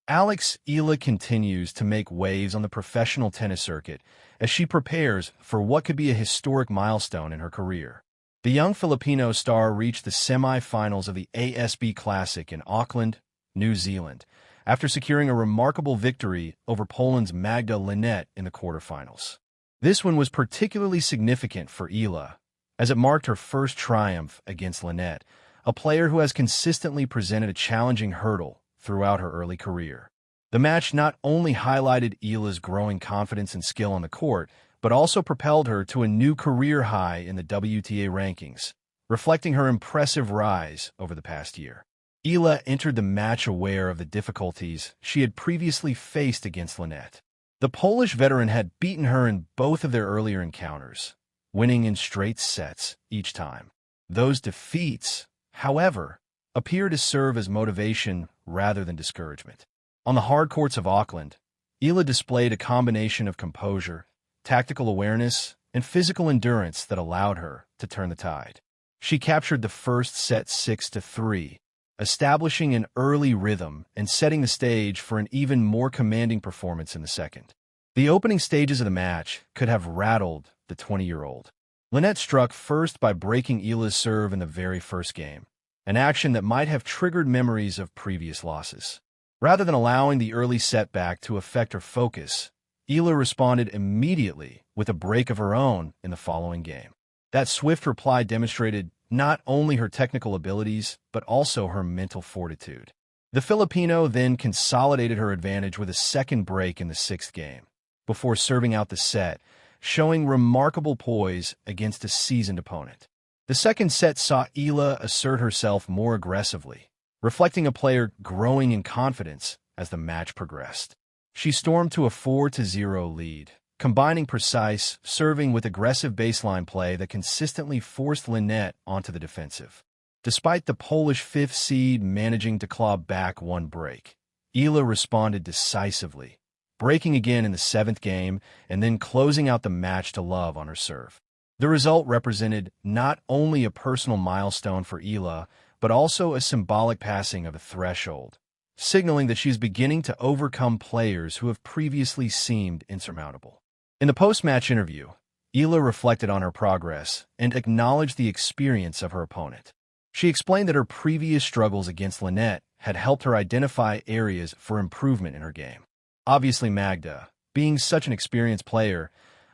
Eala continues to make waves on the professional tennis circuit as she prepares for what could be a historic milestone in her career. The young Filipino star reached the semi-finals of the ASB Classic in Auckland, New Zealand, after securing a remarkable victory over Poland's Magda Linette in the quarterfinals. This one was particularly significant for Eala, as it marked her first triumph against Linette, a player who has consistently presented a challenging hurdle throughout her early career. The match not only highlighted Eala's growing confidence and skill on the court, but also propelled her to a new career high in the WTA rankings, reflecting her impressive rise over the past year. Eala entered the match aware of the difficulties she had previously faced against Linette. The Polish veteran had beaten her in both of their earlier encounters, winning in straight sets each time. Those defeats, however, appear to serve as motivation rather than discouragement. On the hard courts of Auckland, Eala displayed a combination of composure, tactical awareness, and physical endurance that allowed her to turn the tide. She captured the first set 6-3, establishing an early rhythm and setting the stage for an even more commanding performance in the second. The opening stages of the match could have rattled the 20-year-old. Linette struck first by breaking Eala's serve in the very first game, an action that might have triggered memories of previous losses. Rather than allowing the early setback to affect her focus, Eala responded immediately with a break of her own in the following game. That swift reply demonstrated not only her technical abilities, but also her mental fortitude. The Filipino then consolidated her advantage with a second break in the sixth game, before serving out the set, showing remarkable poise against a seasoned opponent. The second set saw Eala assert herself more aggressively, reflecting a player growing in confidence as the match progressed. She stormed to a 4-0 lead, combining precise serving with aggressive baseline play that consistently forced Linette onto the defensive. Despite the Polish fifth seed managing to claw back one break, Eala responded decisively, breaking again in the seventh game and then closing out the match to love on her serve. The result represented not only a personal milestone for Eala, but also a symbolic passing of a threshold, signaling that she's beginning to overcome players who have previously seemed insurmountable. In the post-match interview, Eala reflected on her progress and acknowledged the experience of her opponent. She explained that her previous struggles against Linette had helped her identify areas for improvement in her game. Obviously, Magda, being such an experienced player,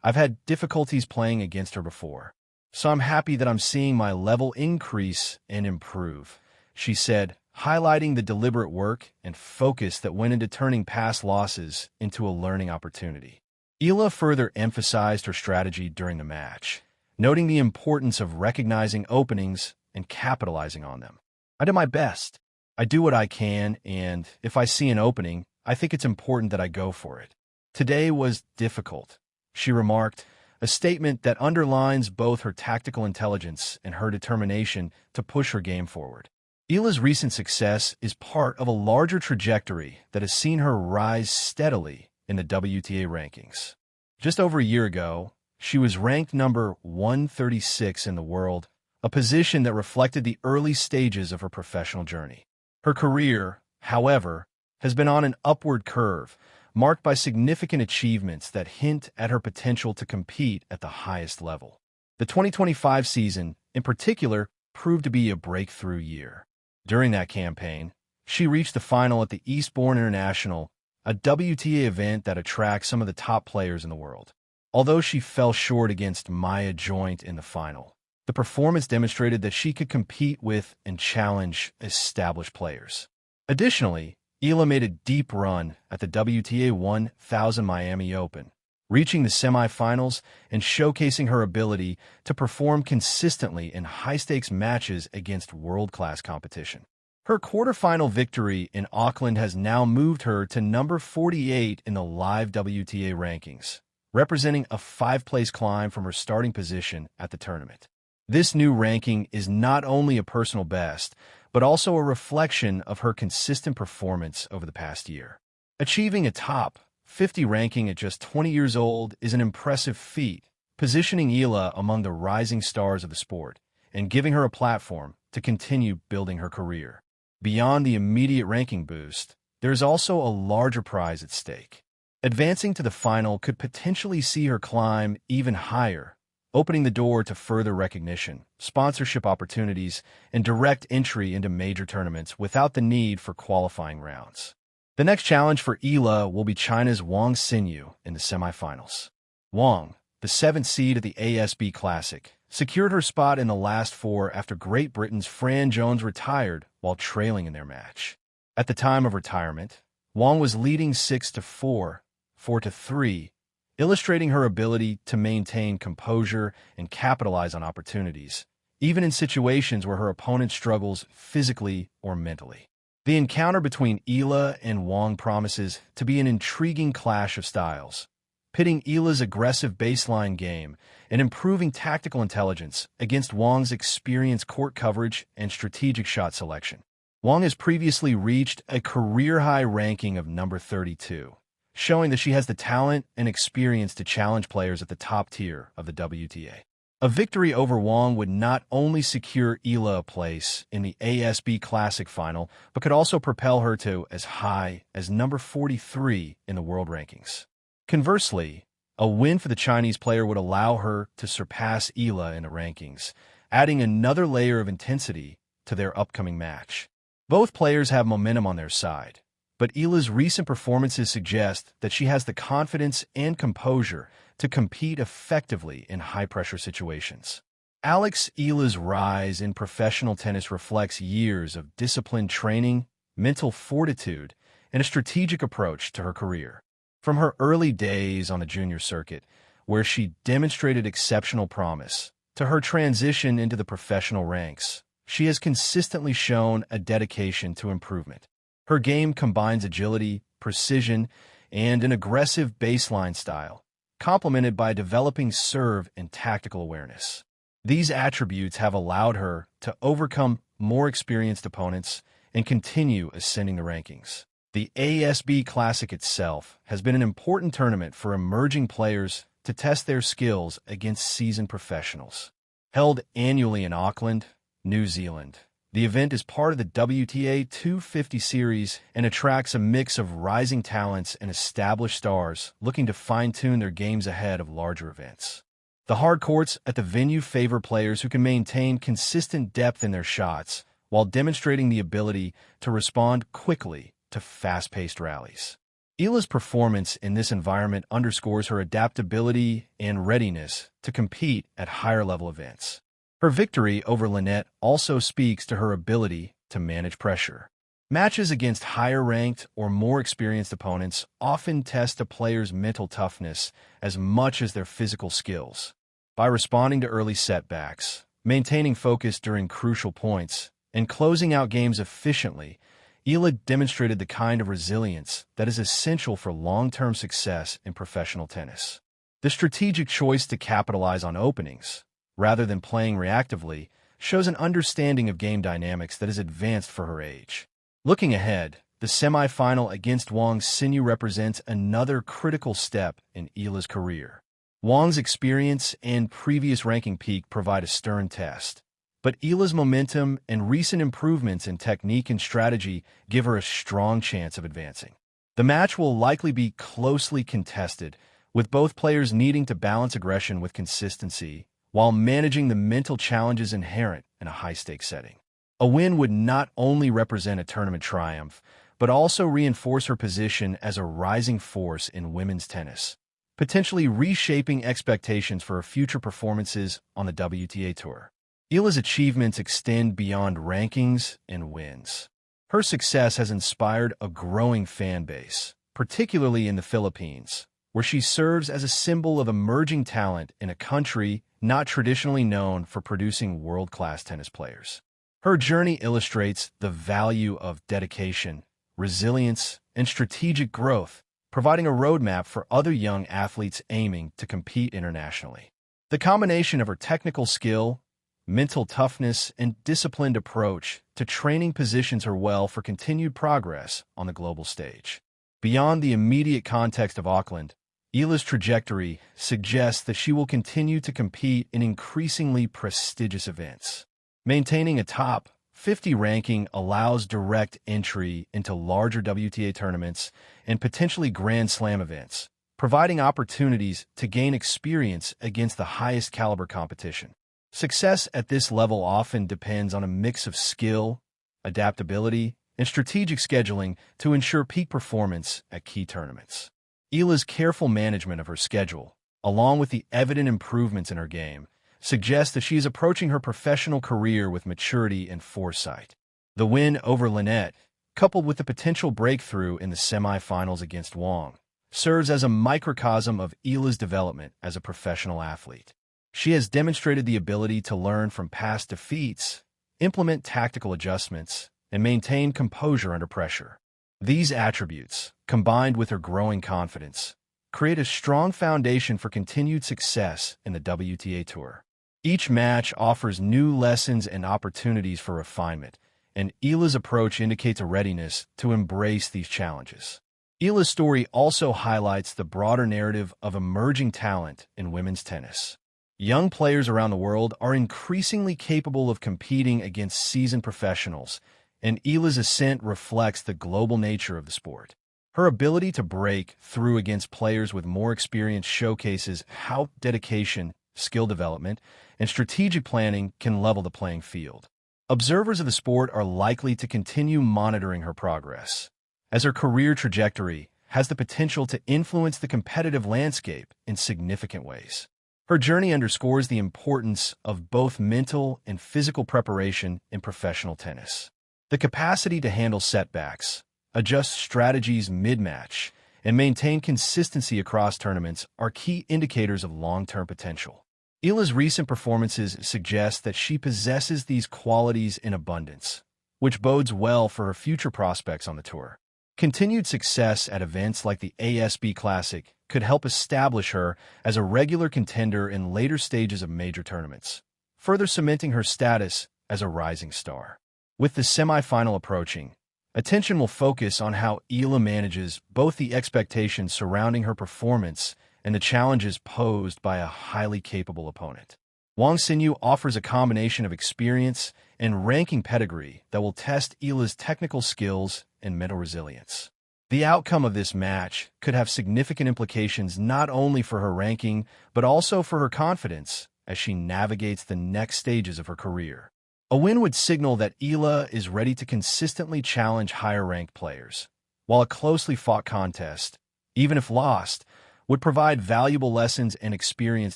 I've had difficulties playing against her before, so I'm happy that I'm seeing my level increase and improve, she said, highlighting the deliberate work and focus that went into turning past losses into a learning opportunity. Eala further emphasized her strategy during the match, noting the importance of recognizing openings and capitalizing on them. I did my best. I do what I can, and if I see an opening, I think it's important that I go for it. Today was difficult, she remarked, a statement that underlines both her tactical intelligence and her determination to push her game forward. Eala's recent success is part of a larger trajectory that has seen her rise steadily in the WTA rankings. Just over a year ago, she was ranked number 136 in the world, a position that reflected the early stages of her professional journey. Her career, however, has been on an upward curve, marked by significant achievements that hint at her potential to compete at the highest level. The 2025 season, in particular, proved to be a breakthrough year. During that campaign, she reached the final at the Eastbourne International, a WTA event that attracts some of the top players in the world. Although she fell short against Maya Joint in the final, the performance demonstrated that she could compete with and challenge established players. Additionally, Eala made a deep run at the WTA 1000 Miami Open, reaching the semifinals and showcasing her ability to perform consistently in high-stakes matches against world-class competition. Her quarterfinal victory in Auckland has now moved her to number 48 in the live WTA rankings, representing a 5-place climb from her starting position at the tournament. This new ranking is not only a personal best, but also a reflection of her consistent performance over the past year. Achieving a top 50 ranking at just 20 years old is an impressive feat, positioning Eala among the rising stars of the sport and giving her a platform to continue building her career. Beyond the immediate ranking boost, there is also a larger prize at stake. Advancing to the final could potentially see her climb even higher, opening the door to further recognition, sponsorship opportunities, and direct entry into major tournaments without the need for qualifying rounds. The next challenge for Eala will be China's Wang Xinyu in the semifinals. Wang, the 7th seed at the ASB Classic, secured her spot in the last four after Great Britain's Fran Jones retired while trailing in their match. At the time of retirement, Wang was leading 6-4, 4-3, illustrating her ability to maintain composure and capitalize on opportunities, even in situations where her opponent struggles physically or mentally. The encounter between Eala and Wang promises to be an intriguing clash of styles, pitting Eala's aggressive baseline game and improving tactical intelligence against Wang's experienced court coverage and strategic shot selection. Wang has previously reached a career-high ranking of number 32, showing that she has the talent and experience to challenge players at the top tier of the WTA. A victory over Wang would not only secure Eala a place in the ASB Classic final, but could also propel her to as high as number 43 in the world rankings. Conversely, a win for the Chinese player would allow her to surpass Eala in the rankings, adding another layer of intensity to their upcoming match. Both players have momentum on their side, but Eala's recent performances suggest that she has the confidence and composure to compete effectively in high-pressure situations. Eala's rise in professional tennis reflects years of disciplined training, mental fortitude, and a strategic approach to her career. From her early days on the junior circuit, where she demonstrated exceptional promise, to her transition into the professional ranks, she has consistently shown a dedication to improvement. Her game combines agility, precision, and an aggressive baseline style, complemented by developing serve and tactical awareness. These attributes have allowed her to overcome more experienced opponents and continue ascending the rankings. The ASB Classic itself has been an important tournament for emerging players to test their skills against seasoned professionals. Held annually in Auckland, New Zealand, the event is part of the WTA 250 series and attracts a mix of rising talents and established stars looking to fine-tune their games ahead of larger events. The hard courts at the venue favor players who can maintain consistent depth in their shots while demonstrating the ability to respond quickly to fast-paced rallies. Eala's performance in this environment underscores her adaptability and readiness to compete at higher-level events. Her victory over Linette also speaks to her ability to manage pressure. Matches against higher-ranked or more experienced opponents often test a player's mental toughness as much as their physical skills. By responding to early setbacks, maintaining focus during crucial points, and closing out games efficiently, Eala demonstrated the kind of resilience that is essential for long-term success in professional tennis. The strategic choice to capitalize on openings, rather than playing reactively, shows an understanding of game dynamics that is advanced for her age. Looking ahead, the semifinal against Wang Xinyu represents another critical step in Eala's career. Wang's experience and previous ranking peak provide a stern test, but Eala's momentum and recent improvements in technique and strategy give her a strong chance of advancing. The match will likely be closely contested, with both players needing to balance aggression with consistency while managing the mental challenges inherent in a high-stakes setting. A win would not only represent a tournament triumph, but also reinforce her position as a rising force in women's tennis, potentially reshaping expectations for her future performances on the WTA Tour. Eala's achievements extend beyond rankings and wins. Her success has inspired a growing fan base, particularly in the Philippines, where she serves as a symbol of emerging talent in a country not traditionally known for producing world-class tennis players. Her journey illustrates the value of dedication, resilience, and strategic growth, providing a roadmap for other young athletes aiming to compete internationally. The combination of her technical skill, mental toughness, and disciplined approach to training positions her well for continued progress on the global stage. Beyond the immediate context of Auckland, Eala's trajectory suggests that she will continue to compete in increasingly prestigious events. Maintaining a top 50 ranking allows direct entry into larger WTA tournaments and potentially Grand Slam events, providing opportunities to gain experience against the highest caliber competition. Success at this level often depends on a mix of skill, adaptability, and strategic scheduling to ensure peak performance at key tournaments. Eala's careful management of her schedule, along with the evident improvements in her game, suggests that she is approaching her professional career with maturity and foresight. The win over Linette, coupled with the potential breakthrough in the semifinals against Wang, serves as a microcosm of Eala's development as a professional athlete. She has demonstrated the ability to learn from past defeats, implement tactical adjustments, and maintain composure under pressure. These attributes, combined with her growing confidence, create a strong foundation for continued success in the WTA Tour. Each match offers new lessons and opportunities for refinement, and Eala's approach indicates a readiness to embrace these challenges. Eala's story also highlights the broader narrative of emerging talent in women's tennis. Young players around the world are increasingly capable of competing against seasoned professionals, and Eala's ascent reflects the global nature of the sport. Her ability to break through against players with more experience showcases how dedication, skill development, and strategic planning can level the playing field. Observers of the sport are likely to continue monitoring her progress, as her career trajectory has the potential to influence the competitive landscape in significant ways. Her journey underscores the importance of both mental and physical preparation in professional tennis. The capacity to handle setbacks, adjust strategies mid-match, and maintain consistency across tournaments are key indicators of long-term potential. Eala's recent performances suggest that she possesses these qualities in abundance, which bodes well for her future prospects on the tour. Continued success at events like the ASB Classic could help establish her as a regular contender in later stages of major tournaments, further cementing her status as a rising star. With the semifinal approaching, attention will focus on how Eala manages both the expectations surrounding her performance and the challenges posed by a highly capable opponent. Wang Xinyu offers a combination of experience and ranking pedigree that will test Eala's technical skills and mental resilience. The outcome of this match could have significant implications not only for her ranking, but also for her confidence as she navigates the next stages of her career. A win would signal that Eala is ready to consistently challenge higher-ranked players, while a closely fought contest, even if lost, would provide valuable lessons and experience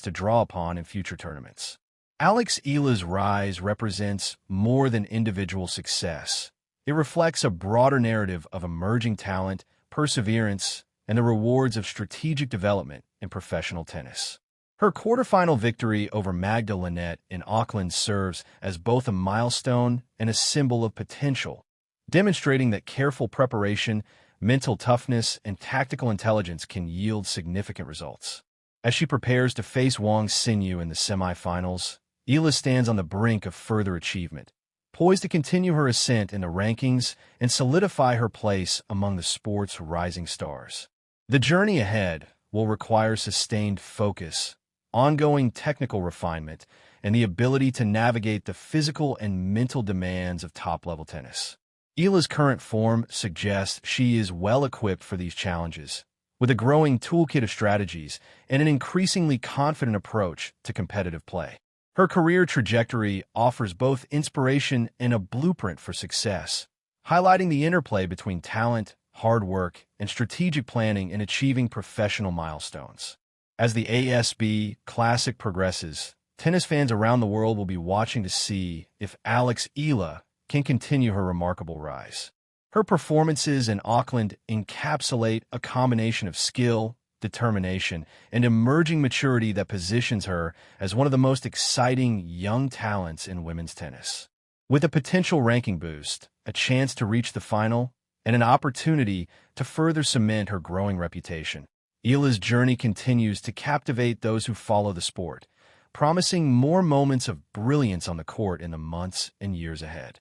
to draw upon in future tournaments. Eala's rise represents more than individual success. It reflects a broader narrative of emerging talent, perseverance, and the rewards of strategic development in professional tennis. Her quarterfinal victory over Magda Linette in Auckland serves as both a milestone and a symbol of potential, demonstrating that careful preparation, mental toughness, and tactical intelligence can yield significant results. As she prepares to face Wang Xinyu in the semifinals, Eala stands on the brink of further achievement, poised to continue her ascent in the rankings and solidify her place among the sport's rising stars. The journey ahead will require sustained focus, ongoing technical refinement, and the ability to navigate the physical and mental demands of top-level tennis. Eala's current form suggests she is well-equipped for these challenges, with a growing toolkit of strategies and an increasingly confident approach to competitive play. Her career trajectory offers both inspiration and a blueprint for success, highlighting the interplay between talent, hard work, and strategic planning in achieving professional milestones. As the ASB Classic progresses, tennis fans around the world will be watching to see if Eala can continue her remarkable rise. Her performances in Auckland encapsulate a combination of skill, determination, and emerging maturity that positions her as one of the most exciting young talents in women's tennis. With a potential ranking boost, a chance to reach the final, and an opportunity to further cement her growing reputation, Eala's journey continues to captivate those who follow the sport, promising more moments of brilliance on the court in the months and years ahead.